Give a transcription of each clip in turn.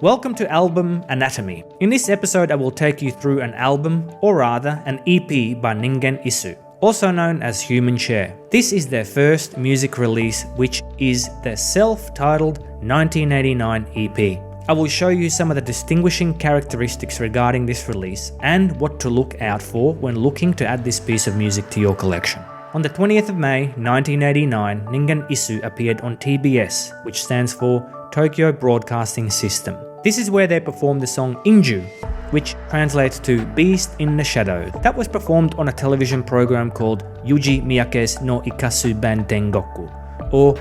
Welcome to Album Anatomy. In this episode I will take you through an album, or rather an EP by Ningen Isu, also known as Human Chair. This is their first music release, which is their self-titled 1989 EP. I will show you some of the distinguishing characteristics regarding this release and what to look out for when looking to add this piece of music to your collection. On the 20th of May 1989, Ningen Isu appeared on TBS, which stands for Tokyo Broadcasting System. This is where they performed the song Inju, which translates to Beast in the Shadows. That was performed on a television program called Yuji Miyake's no Ikasu Band Tengoku, or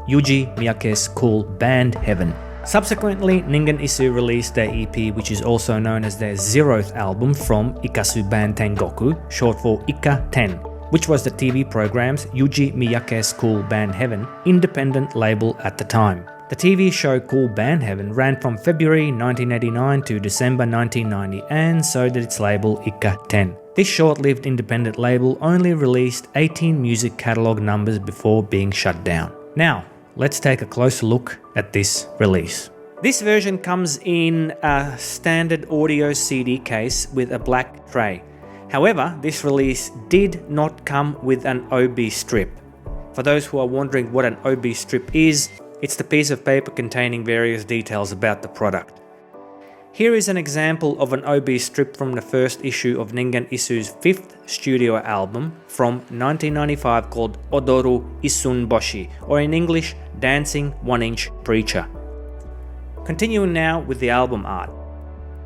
Yuji Miyake's Cool Band Heaven. Subsequently, Ningen Isu released their EP, which is also known as their 0th album from Ikasu Band Tengoku, short for Ika-Ten, which was the TV program's Yuji Miyake's Cool Band Heaven independent label at the time. The TV show Cool Band Heaven ran from February 1989 to December 1990, and so did its label Ika-Ten. This short-lived independent label only released 18 music catalog numbers before being shut down. Now, let's take a closer look at this release. This version comes in a standard audio CD case with a black tray. However, this release did not come with an OB strip. For those who are wondering what an OB strip is, it's the piece of paper containing various details about the product. Here is an example of an OB strip from the first issue of Ningen Isu's 5th studio album from 1995 called Odoru Isun Boshi, or in English, Dancing 1-Inch Preacher. Continuing now with the album art.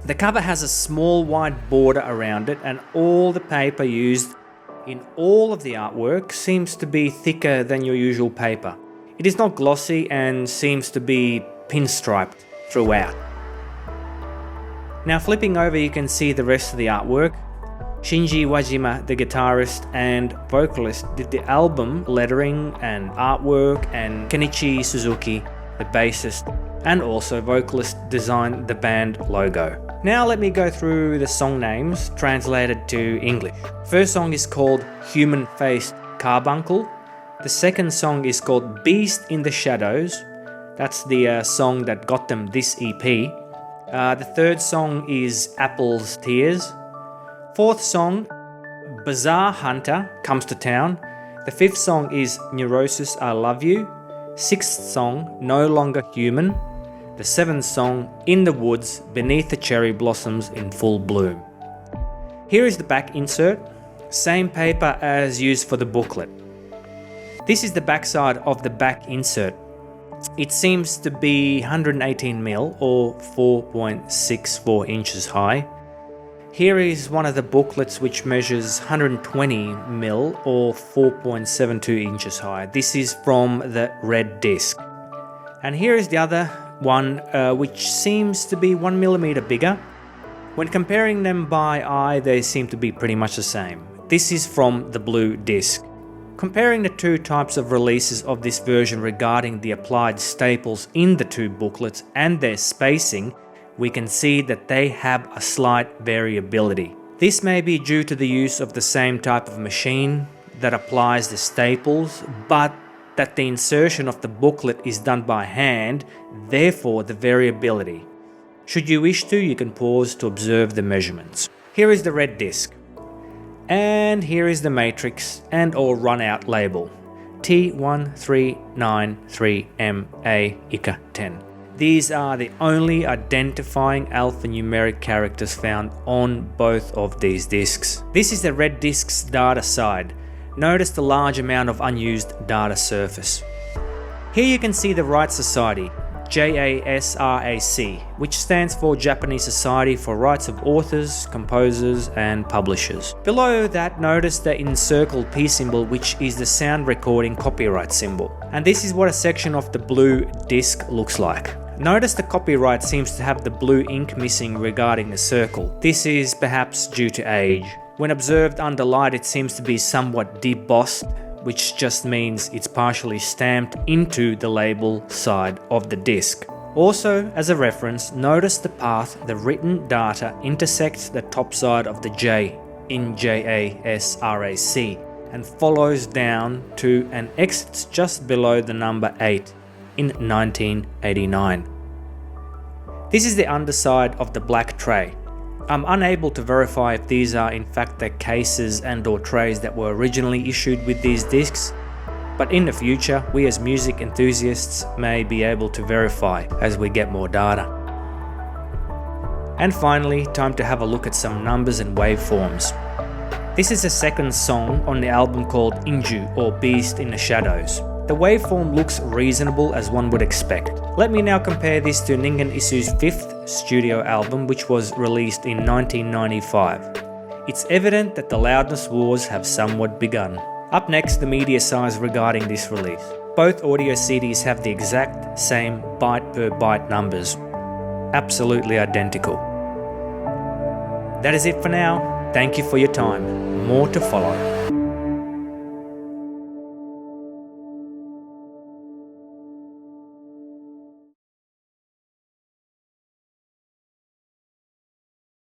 The cover has a small white border around it, and all the paper used in all of the artwork seems to be thicker than your usual paper. It is not glossy and seems to be pinstriped throughout. Now flipping over, you can see the rest of the artwork. Shinji Wajima, the guitarist and vocalist, did the album lettering and artwork, and Kenichi Suzuki, the bassist and also vocalist, designed the band logo. Now let me go through the song names translated to English. First song is called Human Faced Carbuncle. The second song is called Beast in the Shadows. That's the song that got them this EP. The third song is Apple's Tears. Fourth song, Bazaar Hunter Comes to Town. The fifth song is Neurosis I Love You. Sixth song, No Longer Human. The seventh song, In the Woods Beneath the Cherry Blossoms in Full Bloom. Here is the back insert, same paper as used for the booklet. This is the backside of the back insert. It seems to be 118mm or 4.64 inches high. Here is one of the booklets which measures 120mm or 4.72 inches high. This is from the red disc. And here is the other one which seems to be 1mm bigger. When comparing them by eye, they seem to be pretty much the same. This is from the blue disc. Comparing the two types of releases of this version regarding the applied staples in the two booklets and their spacing, we can see that they have a slight variability. This may be due to the use of the same type of machine that applies the staples, but that the insertion of the booklet is done by hand, therefore the variability. Should you wish to, you can pause to observe the measurements. Here is the red disc. And here is the matrix and or Runout label, T1393MA Ika-Ten. These are the only identifying alphanumeric characters found on both of these discs. This is the red disc's data side. Notice the large amount of unused data surface. Here you can see the Right Society, JASRAC, which stands for Japanese Society for Rights of Authors, Composers and Publishers. Below that, notice the encircled P symbol, which is the sound recording copyright symbol. And this is what a section of the blue disc looks like. Notice the copyright seems to have the blue ink missing regarding the circle. This is perhaps due to age. When observed under light, it seems to be somewhat debossed, which just means it's partially stamped into the label side of the disc. Also, as a reference, notice the path the written data intersects the top side of the J in JASRAC and follows down to and exits just below the number 8 in 1989. This is the underside of the black tray. I'm unable to verify if these are in fact the cases and or trays that were originally issued with these discs, but in the future we as music enthusiasts may be able to verify as we get more data. And finally, time to have a look at some numbers and waveforms. This is the second song on the album called Inju, or Beast in the Shadows. The waveform looks reasonable as one would expect. Let me now compare this to Ningen Isu's 5th studio album, which was released in 1995. It's evident that the loudness wars have somewhat begun. Up next, the media size regarding this release. Both audio CDs have the exact same byte per byte numbers. Absolutely identical. That is it for now. Thank you for your time. More to follow.